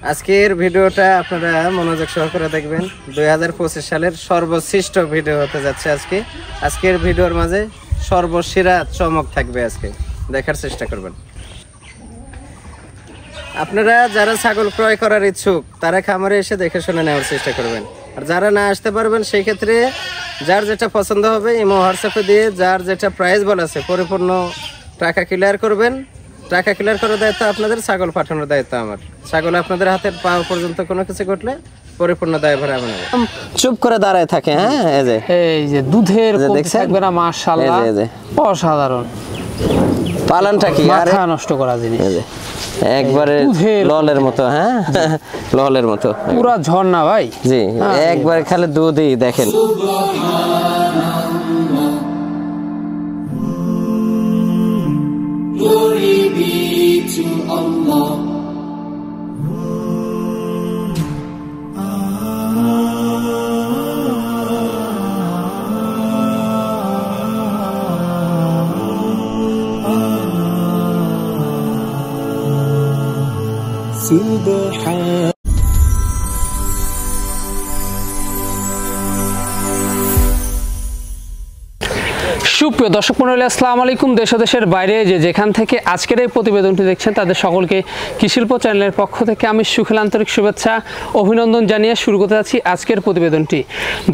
আজকের ভিডিওটা আপনারা মনোযোগ সহকারে দেখবেন। 2025 সালের সর্বশ্রেষ্ঠ ভিডিও হতে যাচ্ছে আজকের ভিডিওর মাঝে সর্বসেরা চমক থাকবে। আজকে দেখার চেষ্টা করবেন। আপনারা যারা ছাগল ক্রয় করার ইচ্ছুক তারা খামারে এসে দেখে শুনে নেওয়ার চেষ্টা করবেন। আর যারা না আসতে পারবেন সেই ক্ষেত্রে যার যেটা পছন্দ হবে ইমো হোয়াটসঅ্যাপে দিয়ে যার যেটা প্রাইস বলা আছে পরিপূর্ণ টাকা ক্লিয়ার করবেন। টাকা ক্লিয়ার করার দায়িত্ব আপনাদের, ছাগল পাঠানোর দায়িত্ব আমার। ছাগল আপনাদের হাতে পাওয়া পর্যন্ত কোনো কিছু ঘটলে পরিপূর্ণ দায়ভার আমি নেব। চুপ করে দাঁড়ায় থাকে। হ্যাঁ, এই যে দুধের থাকবে না, মাশাআল্লাহ অসাধারণ। পালনটা কি মাথা নষ্ট করা জিনিস, একবারে ললের মতো। হ্যাঁ, ললের মতো পুরা ঝর্ণা ভাই। জি, একবারে খালি দুধই দেখেন। Glory be to Allah. Subhan সুপ্রিয় দর্শক মণ্ডলী, আসসালামু আলাইকুম। দেশ ও দেশের বাইরে যেখান থেকে আজকের এই প্রতিবেদনটি দেখছেন তাদের সকলকে কৃষিশিল্প চ্যানেলের পক্ষ থেকে আমি সুখেল আন্তরিক শুভেচ্ছা অভিনন্দন জানিয়ে শুরু করতে যাচ্ছি আজকের প্রতিবেদনটি।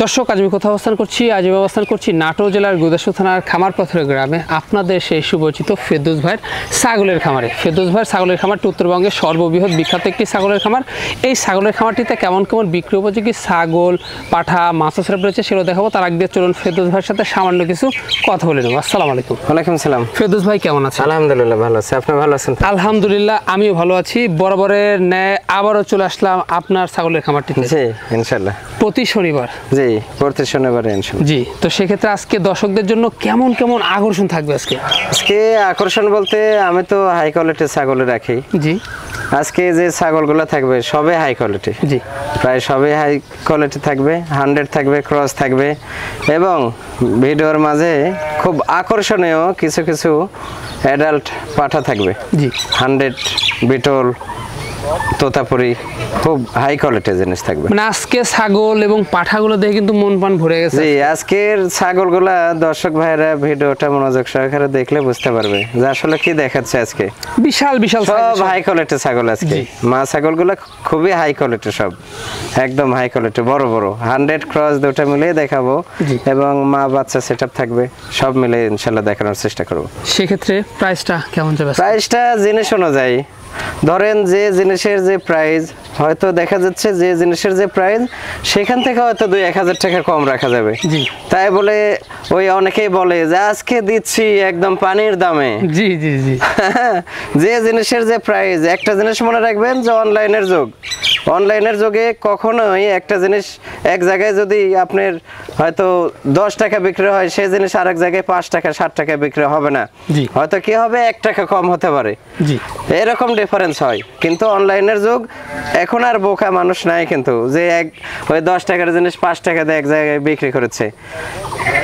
দর্শক, আজ আমি কোথাও অবস্থান করছি? আজ আমি অবস্থান করছি নাটোর জেলার গুদাসপুর থানার খামারপাথর গ্রামে, আপনাদের সেই সুপরিচিত ফেরদৌস ভাইয়ের ছাগলের খামারে। ফেরদৌস ভাইয়ের ছাগলের খামারটি উত্তরবঙ্গের সর্ববৃহৎ বিখ্যাত একটি ছাগলের খামার। এই ছাগলের খামারটিতে কেমন কেমন বিক্রি উপযোগী ছাগল, পাঠা, মাছ সেরাপ রয়েছে সেগুলো দেখাবো। তার আগে চলুন ফেরদৌস ভাইয়ের সাথে সামান্য কিছু কথা বলে নেব। আসসালামু আলাইকুম। ওয়ালাইকুম সালাম। ফেরদৌস ভাই কেমন আছেন? আলহামদুলিল্লাহ ভালো আছি। আপনি ভালো আছেন? আলহামদুলিল্লাহ আমিও ভালো আছি। বরাবরের ন্যায় আবারও চলে আসলাম আপনার ছাগলের খামারটিতে। জি ইনশাআল্লাহ, প্রতি শনিবার। জি প্রতি শনিবারে ইনশাআল্লাহ। জি, তো সেক্ষেত্রে আজকে দর্শকদের জন্য কেমন কেমন আকর্ষণ থাকবে আজকে? আজকে আকর্ষণ বলতে আমি তো হাই কোয়ালিটির ছাগল রাখি। জি, আজকে যে ছাগলগুলো থাকবে সবে হাই কোয়ালিটি। জি, প্রায় সবে হাই কোয়ালিটি থাকবে, 100 থাকবে, ক্রস থাকবে এবং ভিডিওর মাঝে খুব আকর্ষণীয় কিছু কিছু অ্যাডাল্ট পাঠা থাকবে। জি, 100 বিটল, তোতাপুরি, খুব হাই কোয়ালিটির জিনিস থাকবে। মানে আজকে ছাগল এবং পাঠাগুলো দেখে কিন্তু মন প্রাণ ভরে গেছে। জি, আজকের ছাগলগুলা দর্শক ভাইরা ভিডিওটা মনোযোগ সহকারে দেখলে বুঝতে পারবে যে আসলে কি দেখাচ্ছে। আজকে বিশাল বিশাল সব হাই কোয়ালিটির ছাগল। আজকে মা ছাগলগুলো খুবই হাই কোয়ালিটি, সব একদম হাই কোয়ালিটি, বড় বড় 100 ক্রস দুটো মিলিয়ে দেখাবো এবং মা বাচ্চা সেটআপ থাকবে, সব মিলে ইনশাআল্লাহ দেখানোর চেষ্টা করব। সেক্ষেত্রে প্রাইসটা কেমন যাবে? প্রাইসটা জিনিস অনুযায়ী, ধরেন যে জিনিসের যে প্রাইস হয়তো দেখা যাচ্ছে যে জিনিসের যে প্রাইস সেখান থেকে হয়তো 2-1000 টাকা কম রাখা যাবে। জি, তাই বলে ওই অনেকেই বলে যে আজকে দিচ্ছি একদম পানির দামে। জি জি জি, যে জিনিসের যে প্রাইস, একটা জিনিস মনে রাখবেন যে অনলাইনের যুগ। অনলাইনের যুগে কখনোই একটা জিনিস এক জায়গায় যদি আপনার হয়তো 10 টাকা বিক্রি হয় সেই জিনিস আরেক জায়গায় 5 টাকা 60 টাকা বিক্রি হবে না। হয়তো কি হবে 1 টাকা কম হতে পারে। জি, এরকম ডিফারেন্স হয়। কিন্তু অনলাইনের যুগ, এখন আর বোকা মানুষ নাই কিন্তু যে ওই 10 টাকার জিনিস 5 টাকা দিয়ে এক জায়গায় বিক্রি করেছে।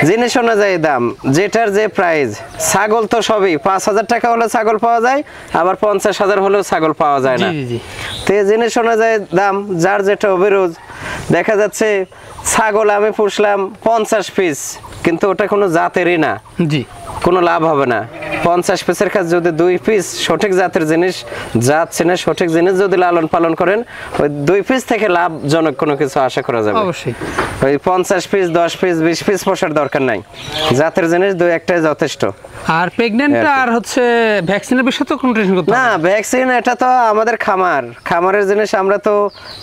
জিনিস অনুযায়ী দাম, যেটার যে প্রাইস। ছাগল তো সবই 5000 টাকা হলে ছাগল পাওয়া যায়, আবার 50,000 হলেও ছাগল পাওয়া যায় না। তো জিনিস অনুযায়ী দাম, যার যেটা অভিরুচ। দেখা যাচ্ছে ছাগল আমি পুষলাম 50 পিস, কিন্তু ওটা কোনো জাতেরই না। জি, কোনো লাভ হবে না। 50 পিসের কাছে যদি 2 পিস সঠিক জাতের জিনিস, জাত চেনে সঠিক জিনিস যদি লালন পালন করেন, ওই 2 পিস থেকে লাভজনক কোনো কিছু আশা করা যাবে। অবশ্যই ওই 50 পিস 10 পিস 20 পিস পোষার দরকার নাই, জাতের জিনিস 2-1টাই যথেষ্ট। আর প্রেগন্যান্ট আর হচ্ছে ভ্যাকসিনের বিষয়ে তো কোনো টেনশন করতে না। ভ্যাকসিন এটা তো আমাদের খামারের জিনিস, আমরা তো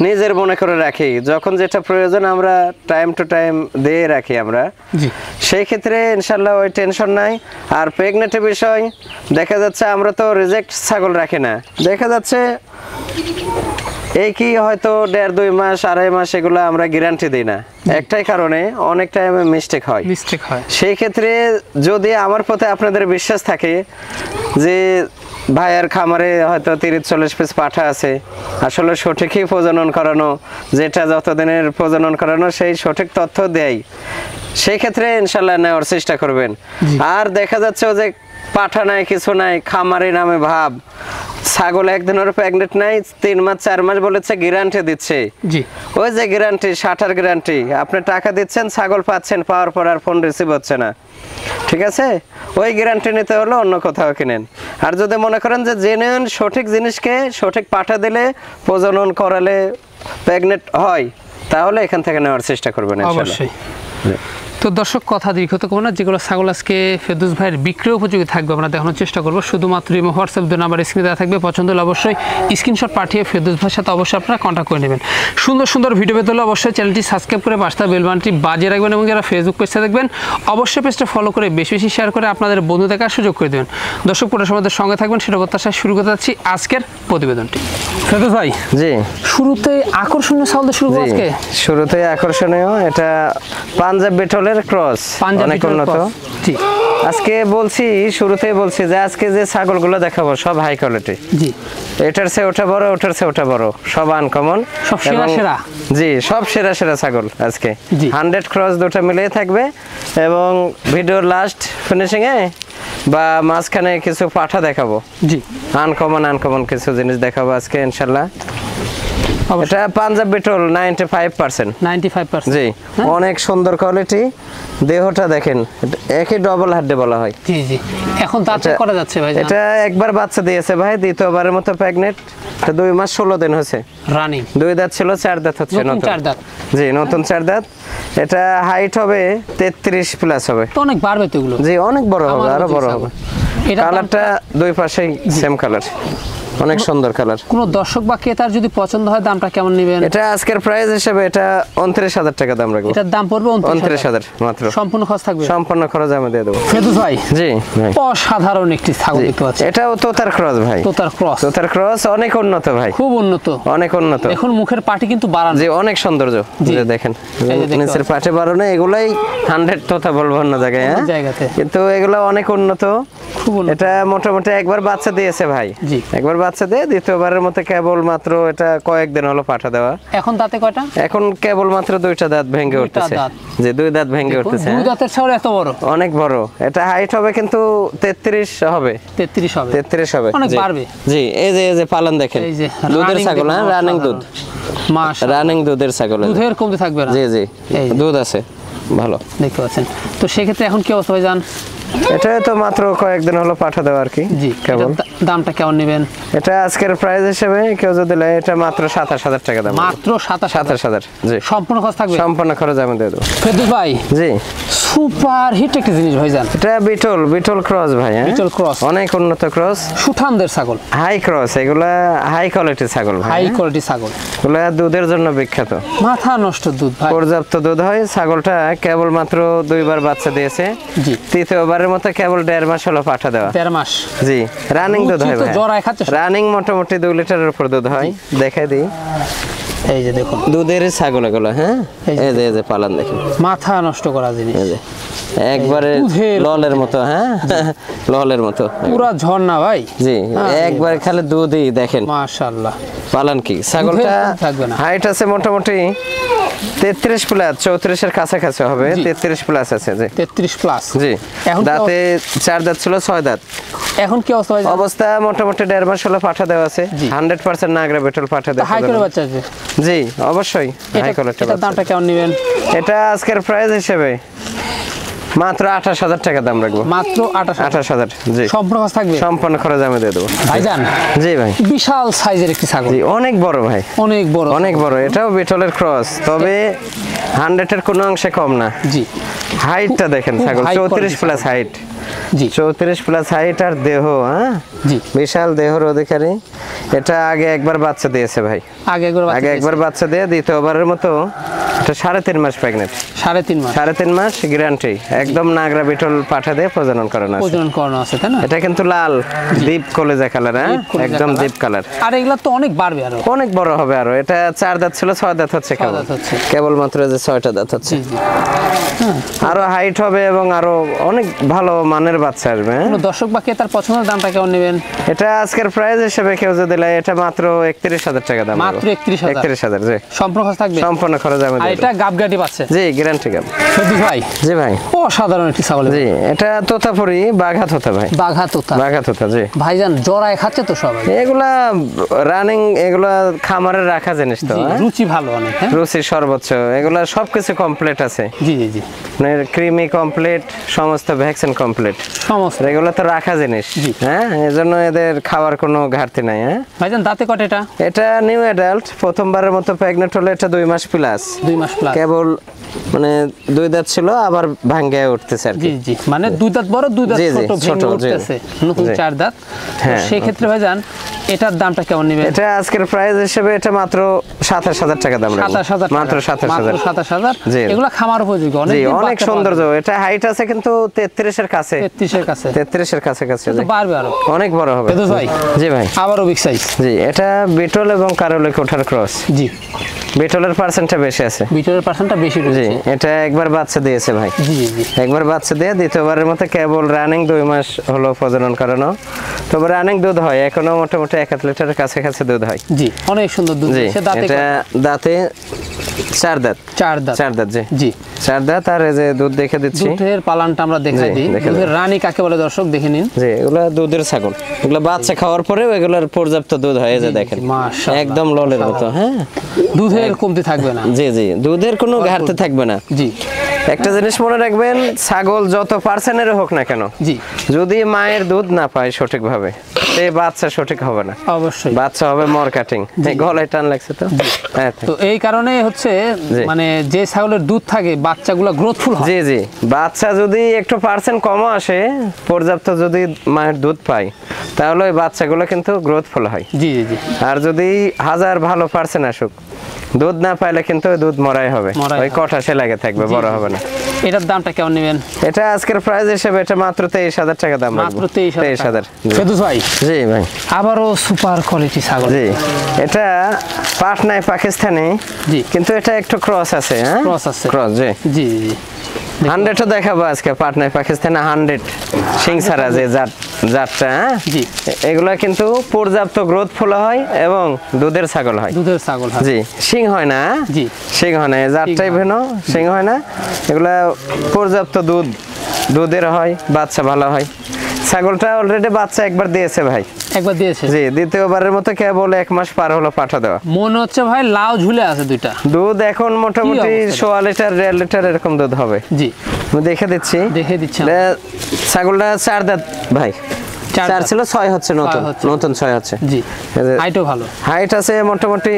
নিজের মনে করে রাখি। যখন যেটা প্রয়োজন আমরা টাইম টু টাইম দিয়ে রাখি আমরা। সেই ক্ষেত্রে ইনশাআল্লাহ ওই টেনশন নাই। আর প্রেগনেন্টের বিষয় দেখা যাচ্ছে আমরা তো রিজেক্ট ছাগল রাখি না। দেখা যাচ্ছে এই কি হয়তো 1.5-2 মাস 2.5 মাস এগুলো আমরা গ্যারান্টি দিই না, একটাই কারণে অনেক টাইমে মিস্টেক হয়। সেই ক্ষেত্রে যদি আমার প্রতি আপনাদের বিশ্বাস থাকে যে ভাইয়ের খামারে হয়তো 30-40 পিস পাঠা আছে, আসলে সঠিকই প্রজনন করানো, যেটা যতদিনের প্রজনন করানো সেই সঠিক তথ্য দেয়, সেই ক্ষেত্রে ইনশাআল্লাহ নেওয়ার চেষ্টা করবেন। আর দেখা যাচ্ছে যে পাঠা নাই, কিছু নাই, খামারি নামে ভাব। ছাগল একদিনের প্রেগনেন্ট নাই, 3 মাস 4 মাস বলেছে, গ্যারান্টি দিচ্ছে। জি ওই যে গ্যারান্টি, 60 গ্যারান্টি, আপনি টাকা দিচ্ছেন, ছাগল পাচ্ছেন, পাওয়ার পর আর ফোন রিসিভ হচ্ছে না, ঠিক আছে? ওই গ্যারান্টি নিতে হলে অন্য কোথাও কিনেন। আর যদি মনে করেন যে জেনুইন সঠিক জিনিসকে সঠিক পাঠা দিলে, প্রজনন করালে প্রেগনেন্ট হয়, তাহলে এখান থেকে নেওয়ার চেষ্টা করবেন ইনশাআল্লাহ। অবশ্যই। তো দর্শক, কথা দীর্ঘত করবো না, যেগুলো ছাগল আজকে ফেরদৌস ভাইয়ের বিক্রয় উপযোগী থাকবে আমরা দেখানোর চেষ্টা করবো। শুধুমাত্র ইমো, হোয়াটসঅ্যাপ দুই নাম্বার স্ক্রিনে দেওয়া থাকবে। পছন্দ হলে অবশ্যই স্ক্রিনশট পাঠিয়ে ফেরদৌস ভাইয়ের সাথে অবশ্যই আপনারা কন্ট্যাক্ট করে নেবেন। সুন্দর সুন্দর ভিডিও পেতে হলে অবশ্যই চ্যানেলটি সাবস্ক্রাইব করে পাশে বেল বাটনটি বাজিয়ে রাখবেন, এবং যারা ফেসবুক পেজটা দেখবেন অবশ্যই পেজটা ফলো করে বেশি বেশি শেয়ার করে আপনাদের বন্ধু দেখার সুযোগ করে দেবেন। দর্শক, পুরো সময়ের সঙ্গে থাকবেন, সেটা প্রত্যাশায় শুরু করতে যাচ্ছি আজকের প্রতিবেদনটি। ফেরদৌস ভাই, জি, শুরুতে আকর্ষণীয় ছাগল দিয়ে শুরু করবো আজকে। শুরুতে আকর্ষণীয়, এটা পাঞ্জাব বিটলের ক্রস, অনেক উন্নত। জি, আজকে বলছি, শুরুতেই বলছি যে আজকে যে ছাগলগুলো দেখাবো সব হাই কোয়ালিটি। জি, এটার চেয়ে ওটা বড়, ওটার চেয়ে ওটা বড়, সব আনকমন, সব সেরা সেরা। জি, সব সেরা সেরা ছাগল আজকে। জি। 100 ক্রস দুটো মিলিয়ে থাকবে, এবং ভিডিওর লাস্ট ফিনিশিং এ বা মাঝখানে কিছু পাঠা দেখাবো। জি, আনকমন কিছু জিনিস দেখাবো আজকে ইনশাল্লাহ। এটা পাঞ্জাব বিটল 95%। 95%। জি, অনেক সুন্দর কোয়ালিটি। দেহটা দেখেন, একই ডবল হাড্ডি বলা হয়। জি জি, এখন দাঁত করা যাচ্ছে ভাই? এটা একবার বাচ্চা দিয়েছে ভাই, দ্বিতীয়বারের মতো প্রেগনেন্ট। 2 মাস 16 দিন হয়েছে। রানিং 2 দাঁত ছিল, 4 দাঁত হচ্ছে নতুন। 4 দাঁত। জি, নতুন 4 দাঁত। এটা হাইট হবে 33 প্লাস হবে। তো অনেক বাড়বে তো এগুলো। জি, অনেক বড় হবে, আরো বড় হবে। এটা কালারটা দুই পাশেই সেম কালার, অনেক সুন্দর কালার। কোন দর্শক বা ক্রেতার যদি পছন্দ হয়, দামটা কেমন নেবেন? এটা আজকের প্রাইস হিসেবে এটা 29,000 টাকা দাম রাখবো। এটার দাম পড়বে 29,000 মাত্র। সম্পূর্ণ খরচ থাকবে? সম্পূর্ণ খরচ আমি দিয়ে দেবো। ফেরদৌস ভাই, জি ভাই, অসাধারণ একটি ছাগল দেখতে পাচ্ছি। এটাও তোতার ক্রস ভাই। তোতার ক্রস। তোতার ক্রস অনেক উন্নত ভাই, খুব উন্নত, অনেক উন্নত। এখন মুখের পাটি কিন্তু বাড়ানো। জি, অনেক সৌন্দর্য। জি। যে দেখেন, এই যে দেখতে নিচের পাটে বাড়ানো, এগুলাই 100 তোতা বলবো অন্য জায়গায়, হ্যাঁ জায়গাতে, কিন্তু এগুলো অনেক উন্নত। খুব উন্নত। এটা মোটামুটি একবার বাচ্চা দিয়েছে ভাই। জি, একবার বাচ্চা দিয়ে দ্বিতীয়বারের মতো কেবল মাত্র এটা কয়েকদিন হলো পাঠা দেওয়া। এখন দাঁতে কয়টা? এখন কেবল মাত্র 2টা দাঁত ভেঙে উঠতেছে। জি, 2 দাঁত ভেঙে উঠতেছে। 2 দাঁতের ছাগল এত বড়? অনেক বড়। এটা হাইট হবে কিন্তু 33 হবে। 33 হবে? 33 হবে, অনেক জি। বাড়বে। জি, এই যে পালন দেখেন, এই যে দুধের ছাগল, হ্যাঁ, রানিং দুধ, মাশাআল্লাহ, রানিং দুধের ছাগল। দুধের কমতে থাকবে না? জি জি, এই যে দুধ আছে ভালো, দেখতে পাচ্ছেন। তো সেক্ষেত্রে এখন কি অবস্থা ভাই জান? এটা তো মাত্র কয়েকদিন হলো পাঠা দেওয়া আর কি। জি, কেবল দামটা কেমন নেবেন? এটা আজকের প্রাইস হিসেবে কেউ যদি নেয়, এটা মাত্র 27,000 টাকা দাম। মাত্র 27,000? জি, সম্পূর্ণ খরচ থাকবে? সম্পূর্ণ খরচ আমি দিয়ে দেবো। ফেরদৌস ভাই, জি, সুপার হিট একটা জিনিস ভাই জান। এটা বিটল ক্রস ভাই, হ্যাঁ, বিটল ক্রস, অনেক উন্নত ক্রস, সুঠামদের ছাগল, হাই ক্রস। এগুলা হাই কোয়ালিটির ছাগল ভাই, হাই কোয়ালিটি ছাগল। এগুলা দুধের জন্য বিখ্যাত, মাথা নষ্ট দুধ ভাই, পর্যাপ্ত দুধ হয়। ছাগলটা কেবল মাত্র 2 বার বাচ্চা দিয়েছে। জি, তৃতীয়বারের মতো কেবল 1.5 মাস হলো পাঠা দেওয়া। 13 মাস। জি, রানিং দুধ হয় ভাই, জরায় খাচ্ছে রানিং মোটামুটি 2 লিটারের উপর দুধ হয়। দেখাই দিই, এই যে দেখুন দুধের ছাগল এগুলো, হ্যাঁ, এই যে পালন দেখেন, মাথা নষ্ট করা জিনিস, এই যে একবারে ললের মতো, হ্যাঁ, ললের মতো পুরা ঝর্ণা ভাই। জি, একবার খালি দুধই দেখেন, মাশাআল্লাহ। পালন কি ছাগলটা থাকবে না? হাইট আছে মোটামুটি 33 প্লাস, 34 এর কাছাকাছি হবে, 33 প্লাস আছে। জি, 33 প্লাস। জি, এখন দাঁতে 4 দাঁত ছিল, 6 দাঁত। এখন কি অবস্থা ভাই? অবস্থা মোটামুটি 1.5 মাস হলো পাঠা দেওয়া আছে। 100% নাগরা বেটল পাঠা দেওয়া। হাই করে বাচ্চা আছে? জি, অবশ্যই হাই কোয়ালিটি। এটার দামটা কেমন নেবেন? এটা আজকের প্রাইস হিসেবে মাত্র 28,000 টাকা দাম রাখবো। মাত্র 28,000? জি, সম্পূর্ণ খরচ থাকবে? সম্পূর্ণ খরচ আমি দিয়ে দেবো ভাইজান। জি ভাই, বিশাল সাইজের একটি ছাগল। জি, অনেক বড় ভাই, অনেক বড়, অনেক বড়। এটাও বিটলের ক্রস, তবে 100 এর কোনো অংশে কম না। জি, হাইটটা দেখেন, ছাগল 34 প্লাস হাইট। জি, 34 প্লাস হাইট আর দেহ, হ্যাঁ, জি, বিশাল দেহর অধিকারী। এটা আগে একবার বাচ্চা দিয়েছে ভাই, আগে একবার বাচ্চা দিয়ে দ্বিতীয়বারের মতো এটা 3.5 মাস প্রেগনেন্ট। 3.5 মাস? 3.5 মাস গ্যারান্টি, একদম নাগরা বিটল পাঠা দিয়ে প্রজনন করানো আছে। প্রজনন করানো আছে, তাই না? এটা কিন্তু লাল ডিপ কলেজা কালার, হ্যাঁ, একদম ডিপ কালার। আর এগুলা তো অনেক বাড়বে, আরো অনেক বড় হবে আরো। এটা 4 দাঁত ছিল, 6 দাঁত হচ্ছে কেবল, কেবল মাত্র যে 6টা দাঁত হচ্ছে। আরো হাইট হবে এবং আরো অনেক ভালো মানের বাচ্চা আসবে। দর্শক বা ক্রেতার পছন্দের দামটা কেমন নেবেন? এটা আজকের প্রাইস হিসেবে কেউ যদি নেয়, এটা মাত্র 31,000 টাকা দাম। মাত্র 31,000? জি, সম্পূর্ণ খরচ থাকবে? সম্পূর্ণ খরচ আমি আর দেব। এটা গাবগাটি পাচ্ছে? জি, গ্যারান্টি গাব। ফেরদৌস ভাই, জি ভাই, অসাধারণ একটি ছাগল। জি, এটা তোতাপুরি বাঘা তোতা ভাই। বাঘা তোতা। বাঘা তোতা, জি। ভাইজান জরায় খাচ্ছে তো সবাই। এগুলা রানিং, এগুলা খামারে রাখা জিনিস তো, জি, রুচি ভালো অনেক। হ্যাঁ, রুচি সর্বোচ্চ, এগুলা সবকিছু কমপ্লিট আছে। জি জি জি, ক্রিমি কমপ্লিট, সমস্ত ভ্যাকসিন কমপ্লিট, সমস্ত। এগুলো তো রাখা জিনিস। হ্যাঁ, এজন্য এদের খাওয়ার কোনো ঘাটতি নাই। হ্যাঁ ভাইজান দাঁতে কত এটা? এটা নিউ অ্যাডাল্ট, প্রথমবারের মতো প্রেগনেন্ট হলো। এটা 2 মাস প্লাস। 2 মাস প্লাস। কেবল মানে 2 দাঁত ছিল, আবার ভাঙ্গে উঠতেছে আর কি। জি জি, মানে 2 দাঁত বড়, 2 দাঁত জি, জি, ছোট, ছোট, ভেঙে জি। উঠতেছে, নতুন জি। 4 দাঁত। হ্যাঁ। সেই ক্ষেত্রে ভাইজান এটার দামটা কেমন নেবেন? এটা আজকের প্রাইস হিসেবে এটা মাত্র 27,000 টাকা দাম রাখবো। 27,000 মাত্র 27,000। 27,000। জি। এগুলা খামার উপযোগী, জি, অনেক অনেক সৌন্দর্য। এটা হাইট আছে কিন্তু 33 এর কাছে। 33 এর কাছে। 33 এর কাছাকাছি। তো বাড়বে আরো। অনেক বড় হবে। ফেরদৌস ভাই। জি ভাই। আবারও বিগ সাইজ। জি, এটা বিটল এবং কারোলে কোঠার ক্রস। জি, বিটলের পার্সেন্টটা বেশি আছে। বিটলের পার্সেন্টটা বেশি জি, রয়েছে। এটা একবার বাচ্চা দিয়েছে ভাই। জি জি, একবার বাচ্চা দিয়ে দ্বিতীয়বারের মতো কেবল রানিং 2 মাস হলো প্রজনন করানো। তবে রানিং দুধ হয়, এখনো মোটামুটি 1 লিটারের কাছাকাছি দুধ হয়। জি, অনেক সুন্দর দুধ। জি, সে দাঁতে এটা দাঁতে 4 দাঁত। 4 দাঁত। 4 দাঁত, জি। জি, 4 দাঁত। আর এই যে দুধ দেখে দিচ্ছি। দুধের পালানটা আমরা দেখাই জি, দিই। দেখে দুধের রানী কাকে বলে দর্শক দেখে নিন। জি, এগুলা দুধের ছাগল। এগুলা বাচ্চা খাওয়ার পরেও এগুলার পর্যাপ্ত দুধ হয়, এই যে দেখেন। মাশাআল্লাহ, একদম ললের মতো। হ্যাঁ, দুধের কমতি থাকবে না। জি জি, দুধের কোনো ঘাটতি থাকবে না। জি, একটা জিনিস মনে রাখবেন, ছাগল যত পার্সেন্টের হোক না কেন, জি, যদি মায়ের দুধ না পায় সঠিকভাবে, সে বাচ্চা সঠিক হবে না। অবশ্যই। বাচ্চা হবে মর কাটিং। গলায় টান লাগছে তো। হ্যাঁ, তো এই কারণে হচ্ছে জি। মানে যে ছাগলের দুধ থাকে বাচ্চাগুলো গ্রোথফুল হয়। জি জি, বাচ্চা যদি একটু পার্সেন্ট কমও আসে, পর্যাপ্ত যদি মায়ের দুধ পায়, তাহলে ওই বাচ্চাগুলো কিন্তু গ্রোথফুল হয়। জি জি, আর যদি 1000 ভালো পার্সেন্ট আসুক, দুধ না পাইলে কিন্তু ওই দুধ মরাই হবে, ওই কটা সে লাগে থাকবে, বড় হবে না। এটার দামটা কেমন নেবেন? এটা আজকের প্রাইস হিসেবে এটা মাত্র 23,000 টাকা দাম রাখবো। মাত্র 23,000। ফেরদৌস ভাই, জি ভাই। আবারও সুপার কোয়ালিটি ছাগল। জি, এটা পাটনায় পাকিস্তানি। জি, কিন্তু এটা একটু ক্রস আছে। হ্যাঁ, ক্রস আছে। ক্রস, জি। জি জি, 100ও দেখাবো আজকে। পাটনায় পাকিস্তানি 100 সিং ছাড়া যে জাতটা। হ্যাঁ, জি, এগুলা কিন্তু পর্যাপ্ত গ্রোথফুল হয় এবং দুধের ছাগল হয়। দুধের ছাগল হয়। জি, সিং হয় না। জি, সিং হয় না, এই জাতটাই ভিন্ন, সিং হয় না। এগুলা পর্যাপ্ত দুধের হয়, বাচ্চা ভালো হয়। ছাগলটা অলরেডি বাচ্চা একবার দিয়েছে ভাই। একবার দিয়েছে। জি, দ্বিতীয়বারের মতো কেবল 1 মাস পার হলো পাঠা দেওয়া। মনে হচ্ছে ভাই লাউ ঝুলে আছে দুইটা। দুধ এখন মোটামুটি 1.5 লিটার 1.5 লিটার এরকম দুধ হবে। জি, আমি দেখে দিচ্ছি। দেখে দিচ্ছি। এটা ছাগলটা 4 দাঁত ভাই। 4 ছিল, 6 হচ্ছে, নতুন 6 হচ্ছে। জি, হাইটও ভালো। হাইট আছে মোটামুটি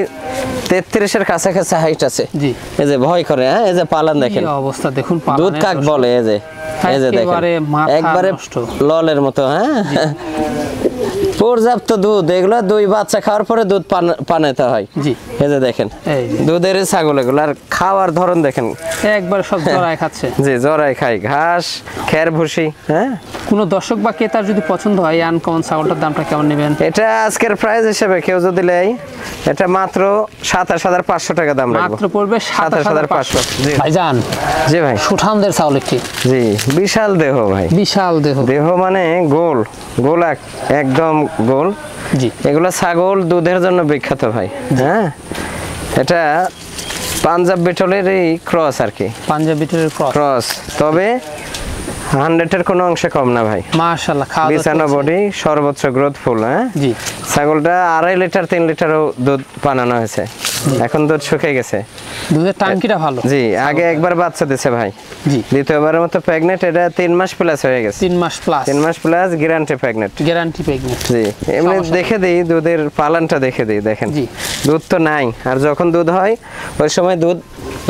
33 এর কাছাকাছি হাইট আছে। জি, এই যে ভয় করে। হ্যাঁ, এই যে পালান দেখেন, কি অবস্থা দেখুন। দুধ কাক বলে। এই যে দেখেন, একবারে ললের মতো। হ্যাঁ, পর্যাপ্ত দুধ। এগুলো 2 বাচ্চা খাওয়ার পরে দুধ পানাতে হয়। জি, এই যে দেখেন, এই দুধের ছাগল এগুলো। আর খাওয়ার ধরন দেখেন, একবার সব জড়ায় খাচ্ছে। জি, জরাই খাই, ঘাস, খের, ভুসি। হ্যাঁ, কোনো দর্শক বা ক্রেতার যদি পছন্দ হয় এই আনকমন ছাগলটার দামটা কেমন নেবেন? এটা আজকের প্রাইস হিসেবে কেউ যদি নেয়, এটা মাত্র 27,500 টাকা দাম রাখবো। মাত্র পড়বে 27,500। জি ভাইজান। জি ভাই। সুঠামদের ছাগল একটি। জি, বিশাল দেহ ভাই। বিশাল দেহ। দেহ মানে গোল গোলাক, একদম গোল। জি, এগুলো ছাগল দুধের জন্য বিখ্যাত ভাই। হ্যাঁ, এটা পাঞ্জাব বিটলের এই ক্রস আর কি। পাঞ্জাব বিটলের ক্রস, তবে 100-এর কোনো অংশে কম না ভাই। মাশাআল্লাহ, খাওয়া বিছানা বডি, সর্বোচ্চ গ্রোথফুল। হ্যাঁ, জি, ছাগলটা 2.5 লিটার 3 লিটারও দুধ পানানো হয়েছে। এখন দুধ শুকিয়ে গেছে। দুধের টাঙ্কিটা ভালো। জি, আগে একবার বাচ্চা দিছে ভাই। জি, দ্বিতীয়বারের মতো প্রেগনেন্ট। এটা 3 মাস প্লাস হয়ে গেছে। 3 মাস প্লাস। 3 মাস plus guarantee pregnant. Guarantee pregnant. জি, এমনি দেখে দিই, দুধের পালানটা দেখে দিই। দেখেন, জি, দুধ তো নাই। আর যখন দুধ হয় ওই সময় দুধ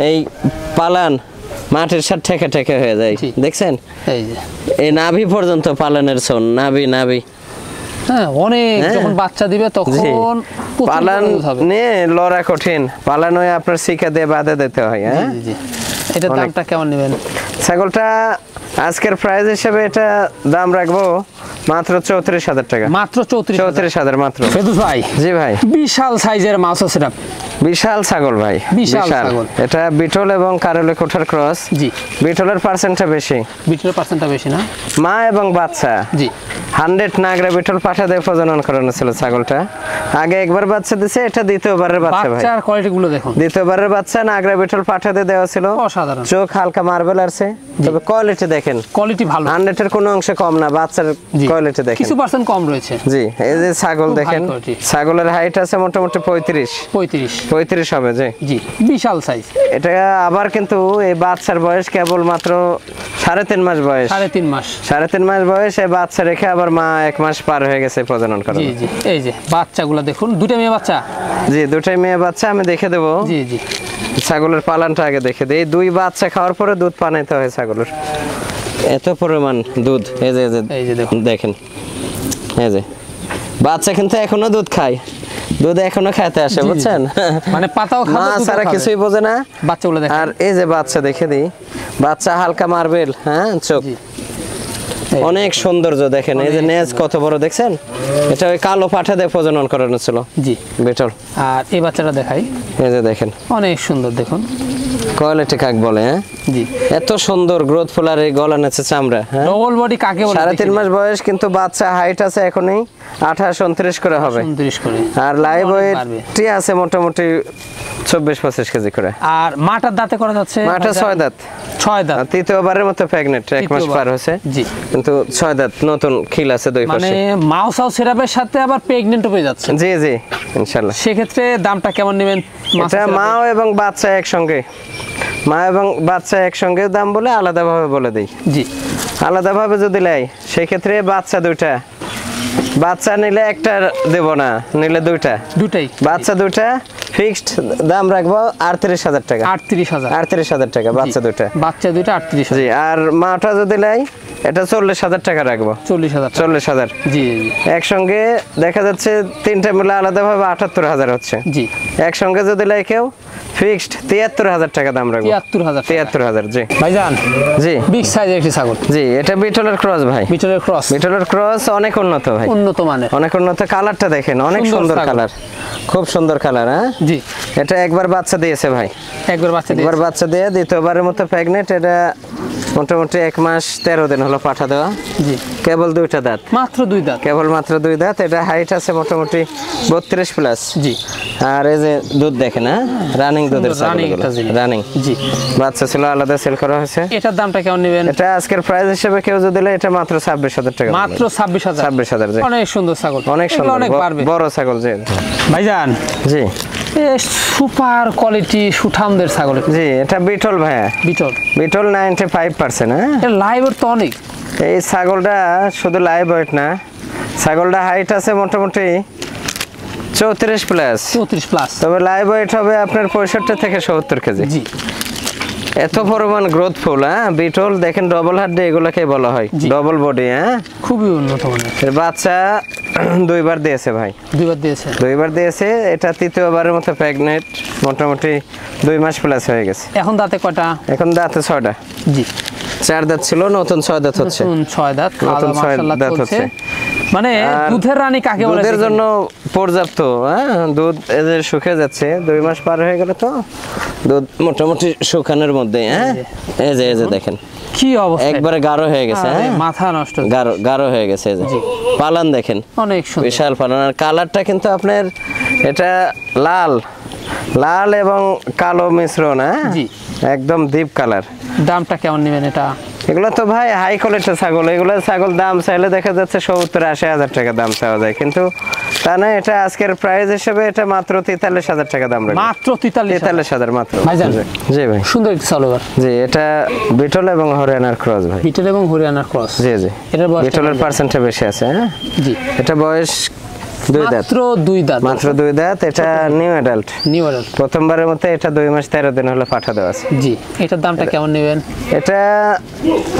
এই পালান মাটির সাথে ঠেকে ঠেকে হয়ে যায়। দেখছেন, এই যে এই নাভি পর্যন্ত পালানের সোন, নাভি। হ্যাঁ, অনেক যখন বাচ্চা দিবে তখন পালান নিয়ে লড়া কঠিন। পালান হয়ে আপনার শিকা দিয়ে বাঁধে দিতে হয়। হ্যাঁ, জি জি, এটার দামটা কেমন নেবেন? ছাগলটা আজকের প্রাইস হিসেবে এটা দাম রাখবো মাত্র 34,000 টাকা। মাত্র 34,000। মাত্র। ফেরদৌস ভাই। জি ভাই। বিশাল সাইজের মাছ আছে এটা। বিশাল ছাগল ভাই, বিশাল ছাগল। এটা বিটল এবং কারেলে কোঠার ক্রস। জি। বিটলের পার্সেন্টটা বেশি, বিটলের পার্সেন্টটা বেশি না? মা এবং বাচ্চা। জি। 100 নাগরা বিটল পাঠা দিয়ে প্রজনন করানো ছিল ছাগলটা। আগে একবার বাচ্চা দিছে, এটা দ্বিতীয়বারের বাচ্চা ভাই। বাচ্চার কোয়ালিটি গুলো দেখুন। দ্বিতীয়বারের বাচ্চা নাগরা বিটল পাঠা দিয়ে দেওয়া ছিল। অসাধারণ। চোখ হালকা মার্বেল আছে, তবে কোয়ালিটি দেখেন, কোয়ালিটি ভালো। 100 এর কোনো অংশে কম না, বাচ্চার কোয়ালিটি দেখেন। কিছু পার্সেন্ট কম রয়েছে। জি, এই যে ছাগল খুব দেখেন, high quality। ছাগলের হাইট আছে মোটামুটি 35 হবে। জি জি, বিশাল সাইজ। এটা আবার কিন্তু এই বাচ্চার বয়স কেবল মাত্র 3.5 মাস বয়স। 3.5 মাস। 3.5 মাস বয়স, এই বাচ্চা রেখে আবার মা 1 মাস পার হয়ে গেছে প্রজনন করা। জি জি, এই যে বাচ্চাগুলো দেখুন, দুটো মেয়ে বাচ্চা। জি, দুটাই মেয়ে বাচ্চা। আমি দেখে দেবো। জি জি, ছাগলের পালানটা আগে দেখে দিই। 2 বাচ্চা খাওয়ার পরে দুধ পানাইতে হয় ছাগলের, এত পরিমাণ দুধ। এই যে এই যে দেখুন, দেখেন, এই যে বাচ্চা কিন্তু এখনো দুধ খায়, দুধ এখনো খাইতে আসে, বুঝছেন? মানে পাতাও খাবে, মা দুধও সারা খাবে। কিছুই বোঝে না। বাচ্চাগুলো দেখেন। আর এই যে বাচ্চা দেখে দিই, বাচ্চা হালকা মার্বেল, হ্যাঁ চোখ, জি। অনেক সৌন্দর্য দেখেন। এই যে নেজ কত বড় দেখছেন, এটা ওই কালো পাঠা দিয়ে প্রজনন করানো ছিল। জি। বিটল। আর এই বাচ্চাটা দেখাই, এই যে দেখেন, অনেক সুন্দর দেখুন। কোয়ালিটি কাক বলে, হ্যাঁ? জি। এত সুন্দর গ্রোথ ফুল, আর এই গলা নেছে চামড়া, হ্যাঁ? ডবল বডি কাকে বলে? 3.5 মাস বয়স, কিন্তু বাচ্চা হাইট আছে এখনই 28-29 করে হবে। 29 করে। আর লাইভ অনেক বাড়বে। ওয়েটটি আছে মোটামুটি 24-25 কেজি করে। আর মাটার দাঁতে করা যাচ্ছে? মাটা 6 দাঁত। 6 দাঁত। আর তৃতীয়বারের মতো প্রেগনেন্ট, 1 মাস তৃতীয়বার। পার হয়েছে। জি। কিন্তু 6 দাঁত, নতুন খিল আছে 2 মানে পাশে। মাউসাও সিরাপের সাথে আবার প্রেগনেন্ট হয়ে যাচ্ছে। জি জি, ইনশাআল্লাহ। সেক্ষেত্রে দামটা কেমন নেবেন? এটা মা এবং বাচ্চা একসঙ্গে, মা এবং বাচ্চা একসঙ্গে দাম বলে, আলাদাভাবে বলে দেই। জি। আলাদাভাবে যদি লাই, সেক্ষেত্রে বাচ্চা 2টা, বাচ্চা নিলে একটা দেব না, নিলে 2টা। দুটাই। বাচ্চা 2টা ফিক্সড দাম রাখবো 38,000 টাকা। 38,000। 38,000 টাকা বাচ্চা 2টা। বাচ্চা দুইটা 38,000। জি, আর মাটা যদি লাই, এটা 40,000 টাকা রাখবো। 40,000। 40,000। জি জি একসঙ্গে দেখা যাচ্ছে 3টা মিলে আলাদাভাবে 78,000 হচ্ছে। জি। একসঙ্গে যদি লাই কেউ, ফিক্সড 73,000 টাকা দাম রাখবো। 73,000। 73,000। জি ভাইজান, জি বিগ সাইজের একটি ছাগল। জি, এটা বিটলের ক্রস ভাই। বিটলের ক্রস। বিটলের ক্রস অনেক উন্নত ভাই, উন্নত মানের। অনেক উন্নত। কালারটা দেখেন, অনেক সুন্দর সুন্দর ছাগল। কালার, খুব সুন্দর কালার। হ্যাঁ জি। এটা একবার বাচ্চা দিয়েছে ভাই, একবার বাচ্চা দিয়ে। একবার বাচ্চা দিয়ে দ্বিতীয়বারের মতো প্রেগনেন্ট। এটা মোটামুটি 1 মাস 13 দিন হলো পাঠা দেওয়া। জি। কেবল 2টা দাঁত, মাত্র 2 দাঁত। কেবল মাত্র 2 দাঁত। এটা হাইট আছে মোটামুটি 32 প্লাস। জি। আর এই যে দুধ দেখেন, হ্যাঁ রানিং দুধের running একটা জিনিস। রানিং। জি। বাচ্চা ছিল, আলাদা সেল করা হয়েছে। এটার দামটা কেমন নেবেন? এটা আজকের প্রাইস হিসেবে কেউ যদি দিলে, এটা মাত্র 26,000 টাকা। মাত্র 26,000। 26,000। জি, অনেক সুন্দর ছাগল, অনেক এগুলো সুন্দর, অনেক পারবে। বড় ছাগল। জি ভাইজান, জি এ সুপার কোয়ালিটি সুঠামদের ছাগল। জি, এটা বিটল ভাইয়া, বিটল। বিটল 95%। হ্যাঁ, এর লাইভের তো অনেক। এই ছাগলটা শুধু লাইভ ওয়েট না, ছাগলটা হাইট আছে মোটামুটি 34 প্লাস। 34 প্লাস। তবে লাইভ ওয়েট হবে আপনার 65 থেকে 70 কেজি। জি। এত পরিমাণ গ্রোথফুল। হ্যাঁ, বিটল দেখেন, ডবল হার্ড এগুলোকে বলা হয়, জি। Double body. হ্যাঁ, খুবই উন্নত মানের। এর বাচ্চা 2বার দিয়েছে ভাই, 2বার দিয়েছে। 2বার দিয়েছে। এটা তৃতীয়বারের মতো প্রেগনেন্ট, মোটামুটি 2 মাস প্লাস হয়ে গেছে। এখন দাঁতে কয়টা? এখন দাঁতে 6টা। জি। 4 দাঁত ছিল, নতুন 6 দাঁত হচ্ছে। নতুন 6 দাঁত। নতুন 6 মাশাআল্লাহ দাঁত চলছে। হচ্ছে। মানে আর দুধের রানী কাকে বলে? দুধের জন্য পর্যাপ্ত। হ্যাঁ, দুধ এই যে শুকিয়ে যাচ্ছে, 2 মাস পার হয়ে গেল তো দুধ মোটামুটি শুকানোর মধ্যে। হ্যাঁ, এই যে দেখেন কি অবস্থা, একবারে গাঢ় হয়ে গেছে। আরে হ্যাঁ, মাথা নষ্ট। গাঢ় হয়ে গেছে। এই যে জি। পালান দেখেন, অনেক সুন্দর। বিশাল পালান। আর কালারটা কিন্তু আপনার এটা লাল এবং কালো মিশ্রণ। হ্যাঁ, জি। একদম ডিপ কালার। দামটা কেমন নেবেন এটা? এগুলো তো ভাই হাই কোয়ালিটির ছাগল। এগুলো ছাগল দাম চাইলে দেখা যাচ্ছে 70-80 হাজার টাকা দাম চাওয়া যায়, কিন্তু তা না। এটা আজকের প্রাইস হিসেবে এটা মাত্র 43,000 টাকা দাম রাখবে। মাত্র 43,000। 43,000 মাত্র। ভাইজান। জি ভাই, সুন্দর একটি ছাগল। এবার জি, এটা বিটল এবং হরিয়ানার ক্রস ভাই। বিটল এবং হরিয়ানার ক্রস। জি জি, এটার বয়স বিটলের পার্সেন্টটা বেশি আছে। হ্যাঁ, জি। এটা বয়স 2 দাঁত, মাত্র 2 দাঁত। মাত্র 2 দাঁত। এটা নিউ অ্যাডাল্ট, নিউ অ্যাডাল্ট। প্রথমবারের মতো। এটা 2 মাস 13 দিন হলো পাঠা দেওয়া আছে। জি। এটার দামটা কেমন নেবেন? এটা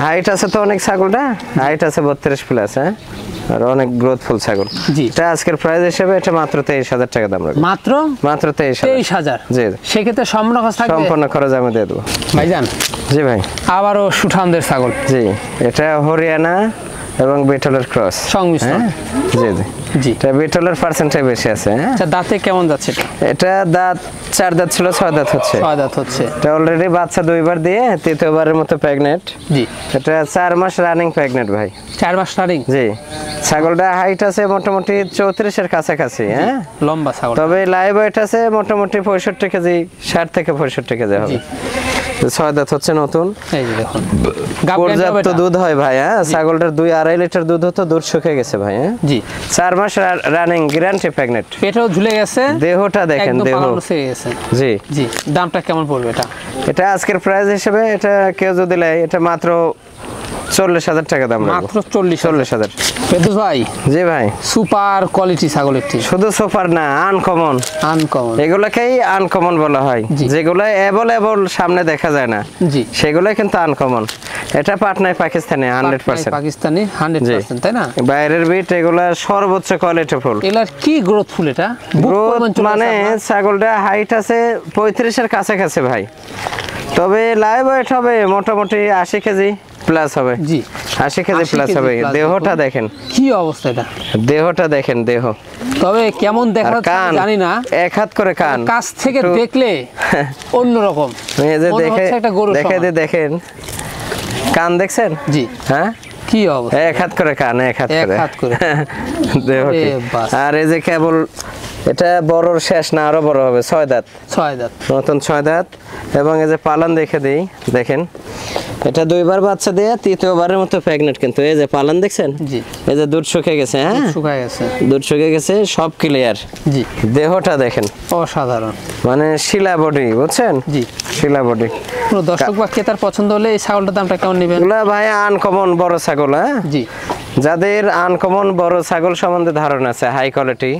হাইট আছে তো অনেক, ছাগলটা হাইট আছে 32 প্লাস। হ্যাঁ, আর অনেক গ্রোথফুল ছাগল। জি। এটা আজকের প্রাইস হিসেবে এটা মাত্র 23,000 টাকা দাম রাখবে। মাত্র 23,000। 23,000। জি, সেক্ষেত্রে সম্পূর্ণ খরচ থাকবে? সম্পূর্ণ খরচ আমি দিয়ে দেবো। ভাইজান, জি ভাই। আবারও সুঠামদের ছাগল। জি, এটা হরিয়ানা এবং বিটলের ক্রস সংমিশ্রণ। জি জি জি। এটা বিটলের পার্সেন্টেজ বেশি আছে। হ্যাঁ আচ্ছা, দাঁতে কেমন যাচ্ছে এটা? এটা দাঁত 4 দাঁত ছিল, 6 দাঁত হচ্ছে। 6 দাঁত হচ্ছে। এটা অলরেডি বাচ্চা 2বার দিয়ে 3য়বারের মতো প্রেগনেন্ট। জি। এটা 4 মাস রানিং প্রেগনেন্ট ভাই। 4 মাস রানিং। জি। ছাগলটা হাইট আছে মোটামুটি 34 এর কাছাকাছি। হ্যাঁ লম্বা ছাগল। তবে লাইভ ওয়েট আছে মোটামুটি 65 কেজি, 60 থেকে 65 কেজি হবে। 6 দাঁত হচ্ছে নতুন। এই যে দেখুন পর্যাপ্ত দুধ হয় ভাই। হ্যাঁ ছাগলটার 2-2.5 লিটার দুধ হতো, দুধ শুকিয়ে গেছে ভাই। হ্যাঁ জি। 4 মাস রানিং গ্যারান্টি প্রেগনেন্ট। পেটও ঝুলে গেছে, দেহটা দেখেন, একদম দেহ পালানো হয়ে গেছে। জি জি। দামটা কেমন পড়বে এটা? এটা আজকের প্রাইস হিসেবে এটা কেউ যদি নেয় এটা মাত্র 40,000 টাকা দাম রাখবো। মাত্র 40,000। ফেরদৌস ভাই, জি ভাই সুপার কোয়ালিটি ছাগল একটি। শুধু সুপার না, আনকমন। আনকমন। এগুলাকেই আনকমন বলা হয়, জি। যেগুলো অ্যাভেলেবল সামনে দেখা যায় না, জি। সেগুলোই কিন্তু আনকমন। এটা পাটনায় পাকিস্তানি 100%। পাকিস্তানি 100%, তাই না? বাইরের বিট এগুলা সর্বোচ্চ কোয়ালিটি ফুল। এগুলার কি গ্রোথ ফুল এটা? গ্রোথ মানে ছাগলটা হাইট আছে 35 এর কাছাকাছি ভাই। তবে লাইভ ওয়েট হবে মোটামুটি 80 কেজি প্লাস হবে। জি। 80 কেজি 80 প্লাস কেজি হবে। plus দেহটা দেখুন। দেখেন, কি অবস্থা এটা? দেহটা দেখেন, দেহ। তবে কেমন দেখা আর যাচ্ছে কান জানি না, এক হাত করে কান। কাছ থেকে একটু- দেখলে অন্যরকম এই যে মনে দেখে হচ্ছে একটা গরুর দেখে সমান। দেখেন কান দেখছেন? জি। হ্যাঁ কি অবস্থা? এক হাত করে কান, এক হাত এক করে। হাত করে। দেহ কি। এ বাস। আর এই যে কেবল এটা বড়র শেষ না, আরো বড় হবে। 6 দাঁত 6 দাঁত। নতুন 6 দাঁত। এবং এই যে পালান দেখে দিই, দেখেন এটা 2বার বাচ্চা দিয়ে 3য়বারের মতো প্রেগনেন্ট। কিন্তু এই যে পালান দেখছেন? জি। এই যে দুধ শুকিয়ে গেছে। হ্যাঁ শুকায় গেছে। দুধ শুকিয়ে গেছে, সব ক্লিয়ার। জি। দেহটা দেখেন, অসাধারণ। মানে শিলা বডি, বুঝছেন? জি। শিলা বডি। পুরো দর্শক বা ক্রেতার পছন্দ হলে এই ছাগলটার দামটা কেমন নেবেন? এগুলা ভাই আনকমন বড় ছাগল। হ্যাঁ জি। যাদের আনকমন বড় ছাগল সম্বন্ধে ধারণা আছে, হাই কোয়ালিটি,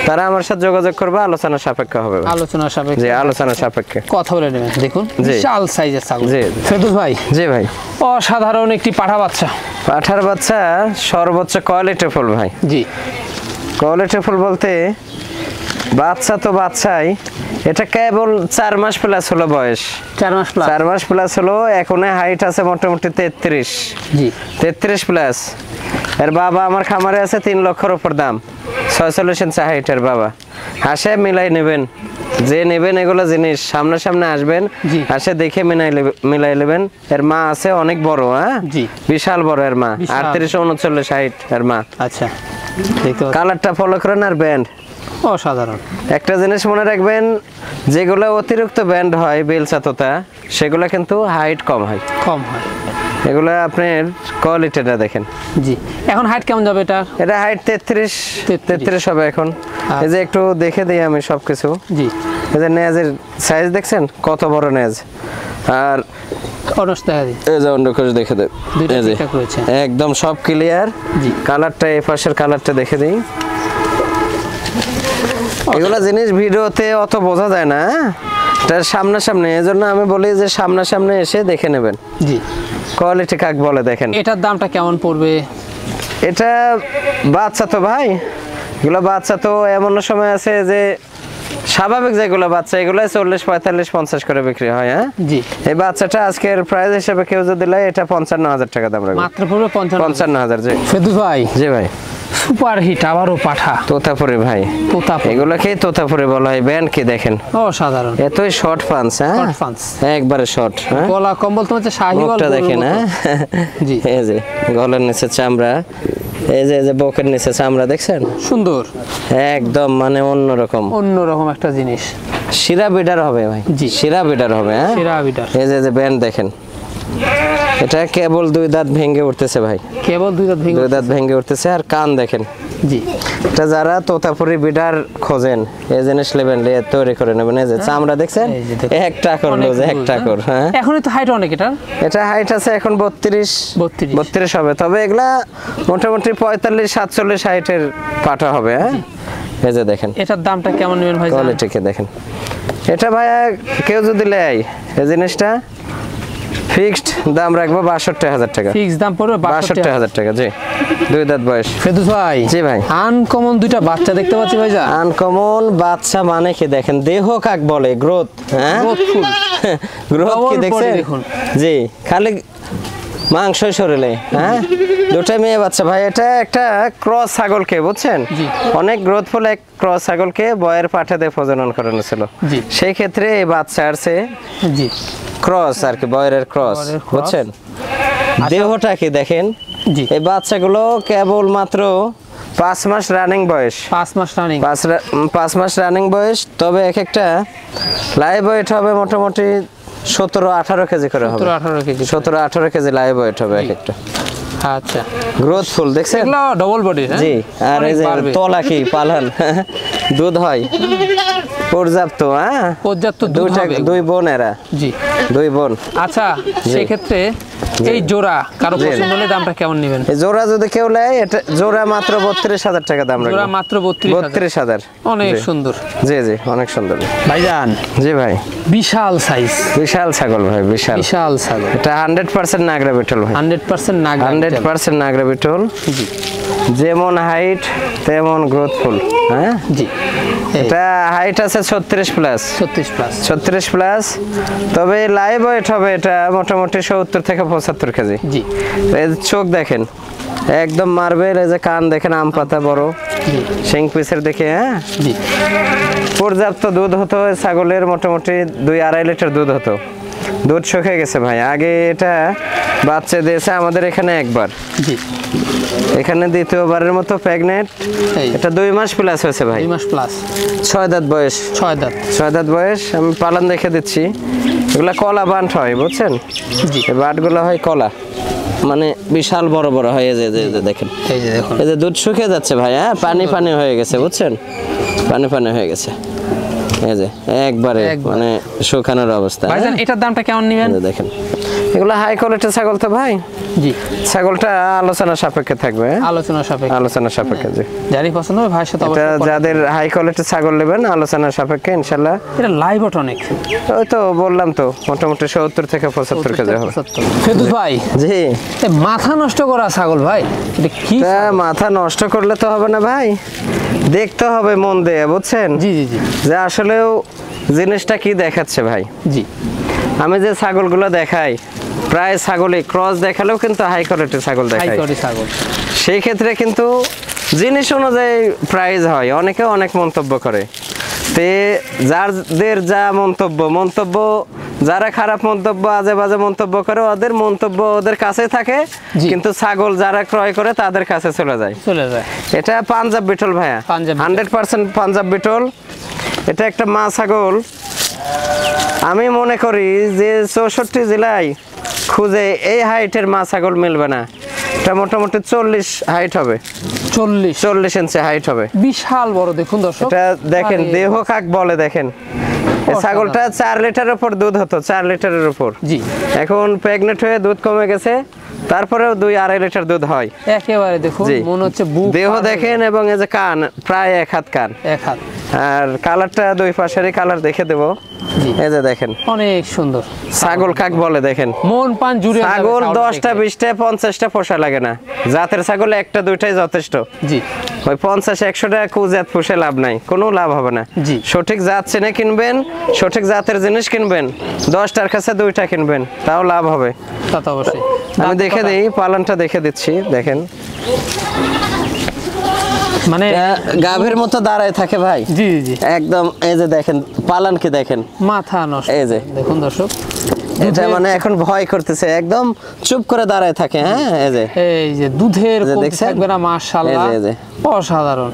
তারা আমার সাথে যোগাযোগ করবে, আলোচনা সাপেক্ষে হবে। আলোচনা জি, সাপেক্ষে আলোচনা সাপেক্ষে কথা বলে নেবেন। দেখুন জি। বিশাল সাইজের ছাগল। জি। ফেরদৌস ভাই, জি ভাই। অসাধারণ একটি পাঠা বাচ্চা। পাঠার বাচ্চা সর্বোচ্চ কোয়ালিটি ফুল ভাই। জি। কোয়ালিটি ফুল বলতে বাচ্চা তো বাচ্চাই, এটা কেবল 4 মাস প্লাস হলো বয়স। 4 মাস প্লাস। 4 মাস প্লাস হলো। এখন হাইট আছে মোটামুটি 33। জি। 33 প্লাস। এর বাবা আমার খামারে আছে 3 লক্ষের উপর দাম, 46 ইঞ্চি হাইটের বাবা। আসে মিলাই নেবেন, যে নেবেন এগুলো জিনিস সামনে আসবেন, জি। আসে দেখে মিলাই নেবেন। এর মা আছে অনেক বড়। হ্যাঁ জি। বিশাল বড় এর মা, বিশাল। 38-39 হাইট এর মা। আচ্ছা, দেখতে পাচ্ছি। কালারটা ফলো করেন আর ব্যান্ড। অসাধারণ। একটা জিনিস মনে রাখবেন, যেগুলো অতিরিক্ত ব্যান্ড হয় বেলচাতোতা, সেগুলো কিন্তু হাইট কম হয়। কম হয়। এগুলো আপনার কোয়ালিটিটা দেখেন। জি। এখন হাইট কেমন যাবে এটা? এটা হাইট 33 হবে এখন। এই যে একটু দেখে দিই আমি সবকিছু। জি। এই যে নেজের সাইজ দেখছেন কত বড় নেজ। আর অনস দেখা দিই। এই যে অন্য কিছু দেখে দেব, দুইটা এই যে ঠিকঠাক রয়েছে। একদম সব ক্লিয়ার। জি। কালারটা এই পাশের কালারটা দেখে দিই। এগুলা জিনিস ভিডিওতে অত বোঝা যায় না, এটা সামনাসামনি। এজন্য আমি বলি যে সামনাসামনি এসে দেখে নেবেন জি। কোয়ালিটি কাক বলে। দেখেন এটার দামটা কেমন পড়বে? এটা বাচ্চা তো ভাই, এগুলো বাচ্চা তো এমন সময় আছে যে স্বাভাবিক যেগুলো বাচ্চা এগুলো 40, 45, 50 করে বিক্রি হয়। হ্যাঁ জি। এই বাচ্চাটা আজকের প্রাইস হিসেবে কেউ যদি দিলে এটা 55,000 টাকা দাম রাখবে। মাত্র পড়বে 55,000। জি। ফেরদৌস ভাই, জি ভাই। সুপার হিট আবারও পাঠা। তোতাপুরি ভাই, তোতাপুরি। এগুলোকে তোতাপুরি বলা হয়। ব্যান্ড কি দেখেন, অসাধারণ। এতই শর্ট পাঞ্চ। হ্যাঁ Short punch। একবারে শর্ট। হ্যাঁ গলা কম্বল তো হচ্ছে শাহিওয়াল মুখটা গরুর দেখেন। মতো। হ্যাঁ জি। এই যে গলার নিচে চামড়া, এই যে বকের নিচে চামড়া দেখছেন, সুন্দর। একদম মানে অন্যরকম। অন্যরকম একটা জিনিস। শিরা বিডার হবে ভাই। জি। শিরা বিডার হবে। হ্যাঁ সেরা বিটার। এই যে ব্যান্ড দেখেন, এটা কেবল 2 দাঁত ভেঙে উঠতেছে ভাই। কেবল 2 দাঁত ভেঙে। 2 দাঁত ভেঙে উঠতেছে। আর কান দেখেন। জি। এটা যারা তোতাপুরি বিডার খোঁজেন এই জিনিস নেবেন, তৈরি করে নেবেন। এই যে চামড়া দেখছেন, এই যে দেখেন। একটা কর অনেক লুজ, লুজ, একটা হ্যাঁ? কর। হ্যাঁ এখনই তো হাইট অনেক এটার। এটা হাইট আছে এখন 32 32 হবে। তবে এগুলা মোটামুটি 45, 47 হাইটের পাঠা হবে। হ্যাঁ এই যে দেখেন এটার দামটা কেমন নেবেন ভাই? কোয়ালিটিকে দেখেন। এটা ভাইয়া কেউ যদি নেয় এই জিনিসটা ফিক্সড দাম রাখবো 62,000 টাকা। ফিক্স দাম পড়বে 62,000 টাকা। জি। 2 দাঁত বয়স। ফেরদৌস ভাই, জি ভাই। আনকমন দুইটা বাচ্চা দেখতে পাচ্ছি ভাই। যা আনকমন বাচ্চা মানে কি দেখেন, দেহ কাক বলে, গ্রোথ। হ্যাঁ গ্রোথফুল। গ্রোথ কি Double body দেখছেন? দেখুন। জি, খালি মাংস শরীরে, হ্যাঁ দুটা মেয়ে বাচ্চা ভাই। এটা একটা ক্রস ছাগলকে বুঝছেন, জি। অনেক গ্রোথফুল এক ক্রস ছাগলকে বয়ের পাঠাতে প্রজনন করানো ছিল, জি। সেই ক্ষেত্রে এই বাচ্চা আসছে জি ক্রস আর কি, বয়ের ক্রস বয়েরের cross। বুঝছেন। দেহটা কি দেখেন, জি। এই বাচ্চাগুলো কেবল মাত্র 5 মাস রানিং বয়স, 5 মাস রানিং, 5 মাস রানিং বয়স। তবে এক একটা লাইভ ওয়েট হবে মোটামুটি 17-18 কেজি করে হবে, 17-18 কেজি। 17-18 কেজি লাইভ ওয়েট হবে এক একটা। আচ্ছা, গ্রোথফুল দেখছেন, এগুলো ডবল বডি, হ্যাঁ জি। আর এই যে তলা কি পালান দুধ হয় পর্যাপ্ত, হ্যাঁ পর্যাপ্ত দুধ দুইটা, হবে। 2 বোন এরা, জি। 2 বোন। আচ্ছা, সেই ক্ষেত্রে এই জোড়া কারো জি। পছন্দ হলে দামটা কেমন নেবেন? এই জোড়া যদি কেউ নেয়, এটা জোড়া মাত্র 32,000 টাকা দাম রাখবে। জোড়া মাত্র 32,000। 32,000। অনেক জি। সুন্দর। জি জি, অনেক সুন্দর ভাইজান, জি ভাই। বিশাল সাইজ, বিশাল ছাগল ভাই, বিশাল। বিশাল ছাগল, এটা 100% নাগরা বিটল ভাই, 100% নাগরা। 100% নাগরা বিটল। জি যেমন হাইট তেমন গ্রোথফুল, হ্যাঁ জি। এটা হাইট আছে 36 প্লাস, 36 প্লাস। 36 প্লাস। তবে লাইভ ওয়েট হবে এটা মোটামুটি 70 থেকে 75 কেজি। জি এই যে চোখ দেখেন একদম মার্বেল, এই যে কান দেখেন আম পাতা বড়, জি শিং পিসের দেখে, হ্যাঁ জি। পর্যাপ্ত দুধ হতো এই ছাগলের, মোটামুটি 2-2.5 লিটার দুধ হতো। দুধ শুকিয়ে গেছে ভাই। আগে এটা বাচ্চা দিয়েছে আমাদের এখানে একবার, জি। এখানে দ্বিতীয়বারের মতো প্রেগনেন্ট। এই এটা 2 মাস প্লাস হয়েছে ভাই, 2 মাস প্লাস, 6 দাঁত বয়স, 6 দাঁত। 6 দাঁত বয়স। আমি পালন দেখে দিচ্ছি, এগুলা কলা বান্ট হয় বুঝছেন, জি। এই বাটগুলো হয় কলা, মানে বিশাল বড় বড় হয়। এই যে এই যে দেখেন, এই যে দেখুন, এই যে দুধ শুকিয়ে যাচ্ছে ভাই, হ্যাঁ পানি পানি হয়ে গেছে বুঝছেন, পানি পানি হয়ে গেছে। এই যে একবারে মানে শুকানোর অবস্থা। ভাইজান এটার দামটা কেমন নেবেন? এই যে দেখেন, এগুলো হাই কোয়ালিটির ছাগল তো ভাই। জি, ছাগলটা আলোচনা সাপেক্ষে থাকবে, আলোচনা সাপেক্ষে, আলোচনা সাপেক্ষে। জি, যারই পছন্দ হবে ভাইয়ের সাথে এটা অবশ্যই কথা- যাদের হাই কোয়ালিটির ছাগল নেবেন আলোচনা সাপেক্ষে ইনশাল্লাহ। এটা লাইভ অনেক, ওই তো বললাম তো মোটামুটি 70 থেকে 75 কেজি হবে। ফেদুস ভাই, জি, এ মাথা নষ্ট করা ছাগল ভাই, এটা কি? তা মাথা নষ্ট করলে তো হবে না ভাই, দেখতে হবে মন দিয়ে বুঝছেন, জি জি জি যে আসলেও জিনিসটা কি দেখাচ্ছে ভাই। জি। আমি যে ছাগলগুলো দেখাই প্রায় ছাগলই ক্রস দেখালেও কিন্তু হাই কোয়ালিটির ছাগল হাই দেখাই, কোয়ালিটি ছাগল। সেই ক্ষেত্রে কিন্তু জিনিস অনুযায়ী প্রাইস হয়। অনেকে অনেক মন্তব্য করে, তে যাদের যা মন্তব্য যারা খারাপ মন্তব্য আজে বাজে মন্তব্য করে ওদের মন্তব্য ওদের কাছে থাকে, জি। কিন্তু ছাগল যারা ক্রয় করে তাদের কাছে চলে যায়। এটা পাঞ্জাব বিটল ভাইয়া, পাঞ্জাব বিটল। 100% পাঞ্জাব বিটল। এটা একটা মা ছাগল। আমি মনে করি যে 64 জেলায় খুঁজে এই হাইটের মা ছাগল মিলবে না। এটা মোটামুটি 40 হাইট হবে, 40 ইঞ্চি হাইট হবে। বিশাল বড় দেখুন দর্শক, এটা দেখেন আরে দেহ কাক বলে দেখেন। এই ছাগলটা 4 লিটারের উপর দুধ হতো, 4 লিটারের উপর। জি, এখন প্রেগনেন্ট হয়ে দুধ কমে গেছে, তারপরেও 2-2.5 লিটার দুধ হয়। একেবারে দেখুন জি। মনে হচ্ছে বুক দেহ পার হয়ে দেখেন এবং এই যে কান প্রায় 1 হাত কান, এক হাত। আর কালারটা দুই পাশেরই কালার দেখে দেবো। জি। এই যে দেখেন অনেক সুন্দর ছাগল কাক বলে দেখেন। মন পান জুড়ে যাবে ছাগল ছাগল 10টা দেখলে। 20টা 50টা পোষা লাগে না, জাতের ছাগল 1টা 2টাই যথেষ্ট। জি ওই 50-100 টাকা কুজাত পুষে লাভ নাই, কোনো লাভ হবে না। জি। সঠিক জাত চেনে কিনবেন, সঠিক জাতের জিনিস কিনবেন, 10টার কাছে 2টা কিনবেন, তাও লাভ হবে। তা তো অবশ্যই। আমি দাঁত দেখে কটা? দিই, পালনটা দেখে দিচ্ছি দেখেন। মানে গাভীর মতো দাঁড়ায় থাকে ভাই, জি জি জি, একদম। এই যে দেখেন পালন কি দেখেন, মাথা নষ্ট। এই যে দেখুন দর্শক, এটা মানে এখন ভয় করতেছে, একদম চুপ করে দাঁড়ায় থাকে। হ্যাঁ এই যে এই যে দুধের এই যে কমতি দেখছেন? থাকবে না, মাশাআল্লাহ, এই যে। অসাধারণ।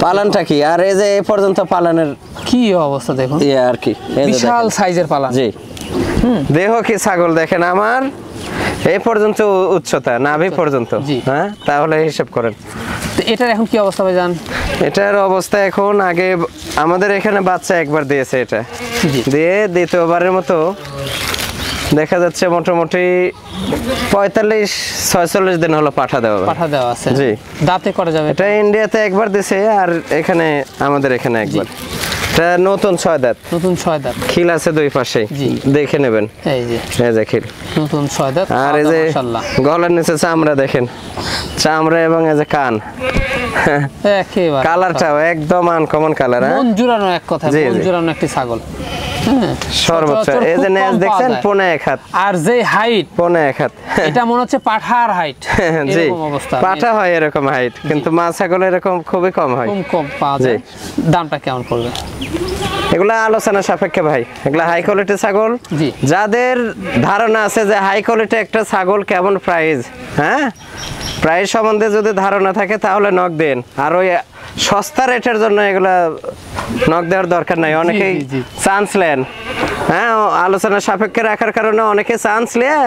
পালনটা কি, আর এই যে এই পর্যন্ত পালনের কি অবস্থা দেখুন, ইয়ে আর কি, এই যে বিশাল দেখেন। সাইজের পালান। জি, দেহ কি ছাগল দেখেন আমার এই পর্যন্ত উচ্চতা, নাভি পর্যন্ত। জি। হ্যাঁ তাহলে হিসাব করেন তো এটার এখন কি অবস্থা ভাই জান? এটার অবস্থা এখন, আগে আমাদের এখানে বাচ্চা একবার দিয়েছে, এটা জি দিয়ে দ্বিতীয়বারের মতো দেখা যাচ্ছে মোটামুটি 45-46 দিন হলো পাঠা দেওয়া। পাঠা দেওয়া আছে। জি। দাঁতে করা যাবে এটা ইন্ডিয়াতে একবার দিছে, আর এখানে আমাদের এখানে একবার। এটা নতুন 6 দাঁত, নতুন 6 দাঁত। খিল আছে দুই পাশে, জি। দেখে নেবেন। এই যে এই যে খিল, নতুন 6 দাঁত। আর এই যে মাশাআল্লাহ, গলার নিচে চামড়া দেখেন, চামড়া এবং এই যে কান, একেবারে কালারটাও একদম আনকমন কালার। মন জুড়ানো, এক কথা জি, মন জি। জুড়ানো একটি ছাগল। হ্যাঁ সর্বোচ্চ সচরাচর এই যে খুব নেজ কম দেখছেন পাওয়া যায়। পৌনে 1 হাত, আর যে হাইট পৌনে 1 হাত। এটা মনে হচ্ছে পাঠার হাইট জি, এরকম অবস্থা পাঠা হয় এরকম হাইট, কিন্তু মা ছাগল এরকম খুবই কম হয়। কম কম পাওয়া যায়। দামটা কেমন পড়বে? এগুলা আলোচনা সাপেক্ষে ভাই, এগুলা হাই কোয়ালিটি ছাগল। জি। যাদের ধারণা আছে যে হাই কোয়ালিটি একটা ছাগল কেমন প্রাইস, হ্যাঁ প্রাইস সম্বন্ধে যদি ধারণা থাকে তাহলে নক দেন। আর ওই সস্তা রেটের জন্য এগুলা নক দেওয়ার দরকার নাই। অনেকেই জি, জি। চান্স নেন, হ্যাঁ আলোচনা সাপেক্ষে রাখার কারণে অনেকে চান্স নিয়ে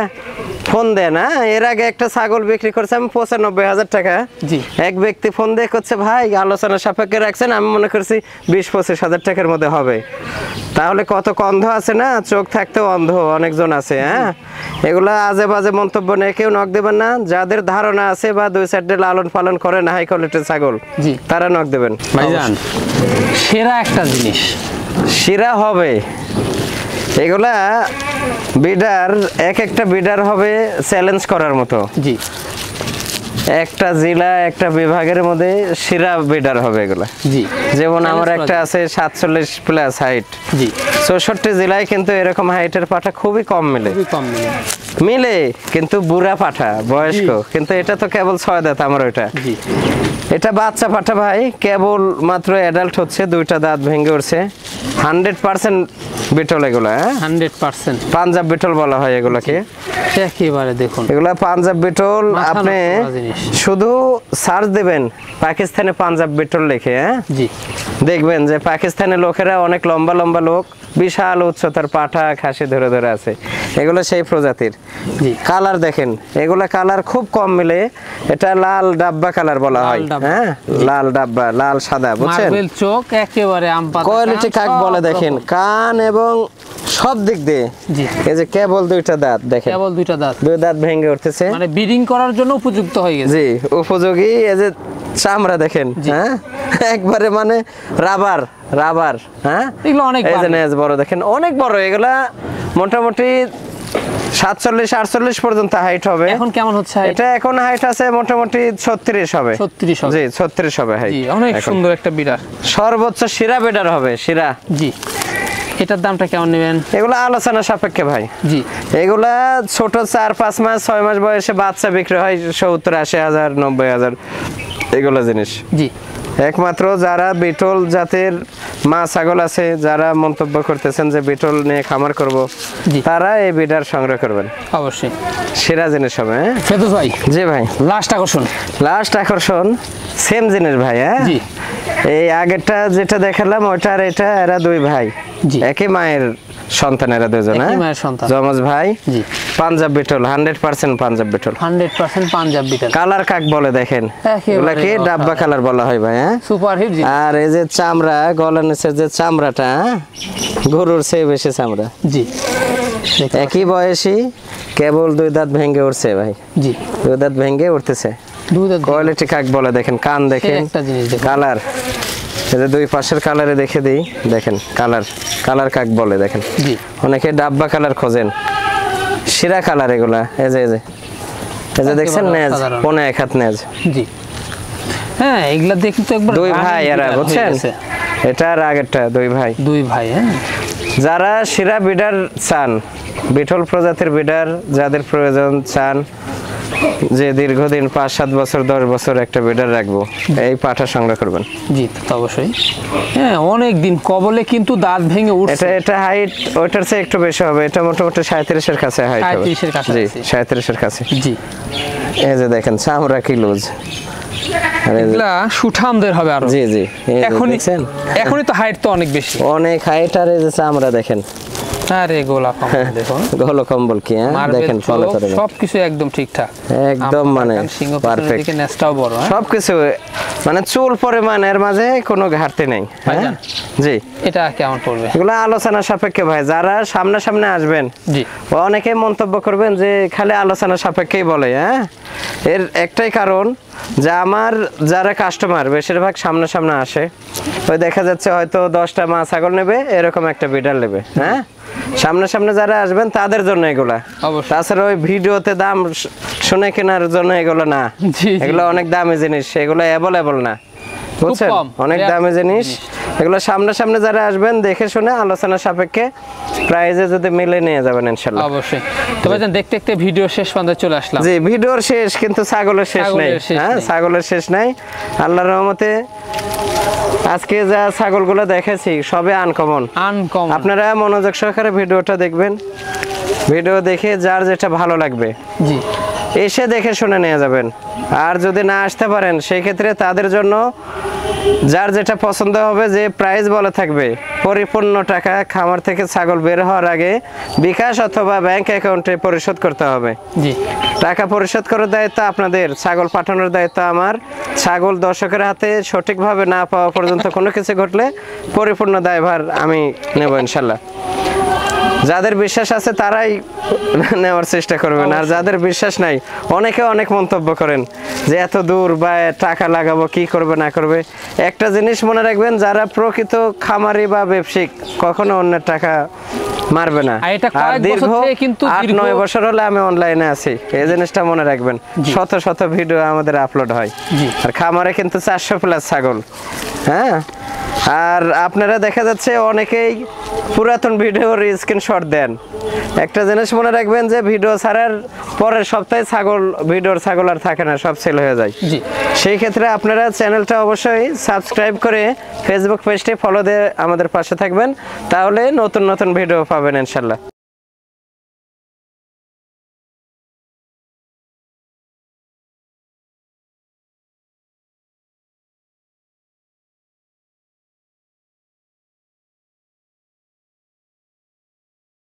ফোন দেন। হ্যাঁ এর আগে একটা ছাগল বিক্রি করছে আমি 95,000 টাকা। জি। এক ব্যক্তি ফোন দিয়ে করছে ভাই আলোচনা সাপেক্ষে রাখছেন, আমি মনে করছি 20-25 হাজার টাকার মধ্যে হবে। তাহলে কত অন্ধ আছে না, চোখ থাকতেও অন্ধ অনেকজন আছে। হ্যাঁ এগুলা আজে বাজে মন্তব্য নিয়ে কেউ নক দেবেন না। যাদের ধারণা আছে বা 2-4 লালন পালন করে না হাই কোয়ালিটির ছাগল, জি। তারা নক দেবেন। ভাইজান সেরা একটা জিনিস শিরা হবে এগুলা বিডার, এক একটা বিডার হবে চ্যালেঞ্জ করার মতো। জি একটা জেলা একটা বিভাগের মধ্যে শিরা বিডার হবে এগুলা। জি যেমন আমার Challenge একটা করা আছে 47+ হাইট, জি 64 জেলায় কিন্তু এরকম হাইটের পাঠা খুবই কম মিলে। খুবই কম মিলে। মিলে কিন্তু বুড়া পাঠা বয়স্ক, কিন্তু এটা তো কেবল 6 দাঁত আমার ওইটা। জি এটা বাচ্চা পাঠা ভাই, কেবল মাত্র অ্যাডাল্ট হচ্ছে, 2টা দাঁত ভেঙে উঠছে। 100% বিটল এগুলা, হ্যাঁ 100% পাঞ্জাব বিটল বলা হয় এগুলাকে। একেবারে দেখুন এগুলা পাঞ্জাব বিটল। মাথা আপনি নষ্ট করা জিনিস। শুধু সার্চ দেবেন পাকিস্তানে পাঞ্জাব বিটল লিখে, হ্যাঁ জি দেখবেন যে পাকিস্তানের লোকেরা অনেক লম্বা লম্বা লোক, বিশাল উচ্চতার পাঠা খাসি ধরে ধরে আছে। এগুলো সেই প্রজাতির। জি কালার দেখেন, এগুলা কালার খুব কম মিলে। এটা লাল ডাব্বা কালার বলা হয়, লাল ডাব্বা। হ্যাঁ লাল ডাব্বা, লাল সাদা, বুঝছেন? মার্বেল চোখ একেবারে আম পাতা কোয়ালিটি কান কাক সব বলে দেখেন, রকম। কান এবং সব দিক দিয়ে। জি এই যে কেবল 2টা দাঁত দেখেন, কেবল 2টা দাঁত 2 দাঁত ভেঙে উঠতেছে। মানে ব্রিডিং করার জন্য উপযুক্ত হয়ে গেছে। জি উপযোগী। এই যে চামড়া দেখেন, হ্যাঁ একবারে মানে রাবার রাবার, হ্যাঁ এগুলো অনেক এই যে ভারী। নেজ বড় দেখেন, অনেক বড়। এগুলা মোটামুটি 47-48 পর্যন্ত হাইট হবে। এখন কেমন হচ্ছে height? এটা এখন হাইট আছে মোটামুটি 36 হবে। 36 হবে। জি 36 হবে হাইট। জি অনেক এখন। সুন্দর একটা বিড়াল। সর্বোচ্চ শিরা বেডার হবে, শিরা। জি এটার দামটা কেমন নেবেন? এগুলা আলোচনা সাপেক্ষে ভাই। জি এগুলা ছোট 4-5 মাস 6 মাস বয়সে বাচ্চা বিক্রি হয় 70-80 হাজার 90 হাজার এগুলা জিনিস। জি একমাত্র যারা বিটল জাতের মা ছাগল আছে, যারা মন্তব্য করতেছেন যে বিটল নিয়ে খামার করব, জি। তারা এই বিডার সংগ্রহ করবেন। অবশ্যই। সেরা জিনিস হবে। হ্যাঁ ফেরদৌস ভাই জি ভাই, লাস্ট আকর্ষণ। লাস্ট আকর্ষণ সেম জিনিস ভাই। হ্যাঁ জি এই আগেরটা যেটা দেখালাম ওইটা আর এটা, এরা 2 ভাই, জি একই মায়ের সন্তান, এরা 2 জন। একই মায়ের সন্তান। যমজ ভাই। জি পাঞ্জাব বিটল, 100% পাঞ্জাব বিটল। 100% পাঞ্জাব বিটল। কালার কাক বলে দেখেন, একেবারে এগুলাকে ডাব্বা কালার বলা হয় ভাই। হ্যাঁ সুপার হিট। জি আর এই যে চামড়া, গলার নিচের যে চামড়াটা, হ্যাঁ? গরুর চেয়ে বেশি চামড়া। জি দেখতে একই বয়সী, কেবল 2 দাঁত ভেঙে উঠছে ভাই, পাচ্ছেন। জি 2 দাঁত ভেঙে উঠতেছে। 2 দাঁত। কোয়ালিটি কাক বলে দেখেন, কান দেখেন, একটা জিনিস দেখুন। কালার, এই যে 2 পাশের কালারে দেখে দিই, দেখেন কালার, কালার কাক বলে দেখেন। জি অনেকে ডাব্বা কালার খোঁজেন, শিরা কালার এগুলা। এই যে দেখছেন নেজ, অসাধারণ। 1.5 হাত নেজ। জি হ্যাঁ এগুলা দেখি তো একবার 2 ভাই এরা, বুঝছেন? এটা আর আগেরটা 2 ভাই। 2 ভাই। হ্যাঁ যারা শিরা বিডার চান, বিটল প্রজাতির বিডার যাদের প্রয়োজন চান, যে দীর্ঘদিন 5-7 বছর 10 বছর একটা বিডার রাখবো, এই পাঠা সংগ্রহ করবেন। জি তো অবশ্যই। হ্যাঁ অনেক দিন কবলে কিন্তু দাঁত ভেঙে উঠছে। এটা হাইট ওইটার চেয়ে একটু বেশি হবে। এটা মোটামুটি 37-এর কাছে হাইট হবে। 37-এর কাছে জি আছে। 37-এর কাছে। জি এই যে দেখেন চামড়া কি লুজ। আর এই যে- এগুলা সুঠামদের হবে আরো। জি জি এই যে এখনই দেখছেন এখনই তো হাইট তো অনেক বেশি। অনেক হাইট। আর এই যে চামড়া দেখেন, আরে গোলাপ কম্বল দেখুন। গল কম্বল কি, হ্যাঁ মার্বেল দেখেন ফলো করে দেখেন। সবকিছু একদম ঠিকঠাক। একদম মানে পারফেক্ট। পারফেক্ট। নেস্টাও বড়। হ্যাঁ সবকিছু মানে চুল পরিমাণের মাঝে কোনো ঘাটতি নেই। হ্যাঁ ভাইজান। জি এটা কেমন পড়বে? এগুলো আলোচনা সাপেক্ষে ভাই। যারা সামনে আসবেন, জি অনেকে মন্তব্য করবেন যে খালি আলোচনা সাপেক্ষেই বলে। হ্যাঁ এর একটাই কারণ যে আমার যারা কাস্টমার বেশিরভাগ সামনে আসে, ওই দেখা যাচ্ছে হয়তো 10টা মা ছাগল নেবে, এরকম একটা বিডার নেবে। হ্যাঁ সামনে যারা আসবেন তাদের জন্য এগুলা। অবশ্যই। তাছাড়া ওই ভিডিওতে দাম শুনে কেনার জন্য এগুলো না। জি, জি। এগুলো অনেক দামি জিনিস, এগুলো অ্যাভেলেবল না, বুঝছেন? কম, অনেক rare দামি জিনিস। এগুলো সামনাসামনি যারা আসবেন দেখে শুনে আলোচনা সাপেক্ষে প্রাইজে যদি মিলে নিয়ে যাবেন ইনশাআল্লাহ। অবশ্যই। তো ভাইজান দেখতে দেখতে ভিডিও শেষ পর্যন্ত চলে আসলাম। জি, ভিডিওর শেষ, কিন্তু ছাগলের শেষ নেই। হ্যাঁ, ছাগলের শেষ নাই। আল্লাহর রহমতে আজকে যা ছাগলগুলো দেখেছি সবে আনকমন। আপনারা মনোযোগ সহকারে ভিডিওটা দেখবেন, ভিডিও দেখে যার যেটা ভালো লাগবে জি এসে দেখে শুনে নিয়ে যাবেন। আর যদি না আসতে পারেন সেই ক্ষেত্রে তাদের জন্য যার যেটা পছন্দ হবে, যে প্রাইস বলা থাকবে, পরিপূর্ণ টাকা খামার থেকে ছাগল বের হওয়ার আগে বিকাশ অথবা ব্যাংক অ্যাকাউন্টে পরিশোধ করতে হবে। জি, টাকা পরিশোধ করার দায়িত্ব আপনাদের, ছাগল পাঠানোর দায়িত্ব আমার। ছাগল দর্শকের হাতে সঠিকভাবে না পাওয়া পর্যন্ত কোনো কিছু ঘটলে পরিপূর্ণ দায়ভার আমি নেব ইনশাল্লাহ। যাদের বিশ্বাস আছে তারাই নেওয়ার চেষ্টা করবেন, আর যাদের বিশ্বাস নাই অনেকে অনেক মন্তব্য করেন যে এত দূর বা টাকা লাগাবো, কি করবে না করবে। একটা জিনিস মনে রাখবেন, যারা প্রকৃত খামারি বা ব্যবসায়িক কখনো অন্যের টাকা মারবে না। আর দীর্ঘ 8-9 বছর হলে আমি অনলাইনে আছি, এই জিনিসটা মনে রাখবেন। শত শত ভিডিও আমাদের আপলোড হয়, আর খামারে কিন্তু 400+ ছাগল। হ্যাঁ, আর আপনারা দেখা যাচ্ছে অনেকেই পুরাতন ভিডিওর স্ক্রিনশট দেন। একটা জিনিস মনে রাখবেন যে ভিডিও ছাড়ার পরের সপ্তাহে ভিডিওর ছাগল আর থাকে না, সব সেল হয়ে যায়। সেই ক্ষেত্রে আপনারা চ্যানেলটা অবশ্যই সাবস্ক্রাইব করে ফেসবুক পেজটি ফলো দিয়ে আমাদের পাশে থাকবেন, তাহলে নতুন নতুন ভিডিও পাবেন ইনশাল্লাহ।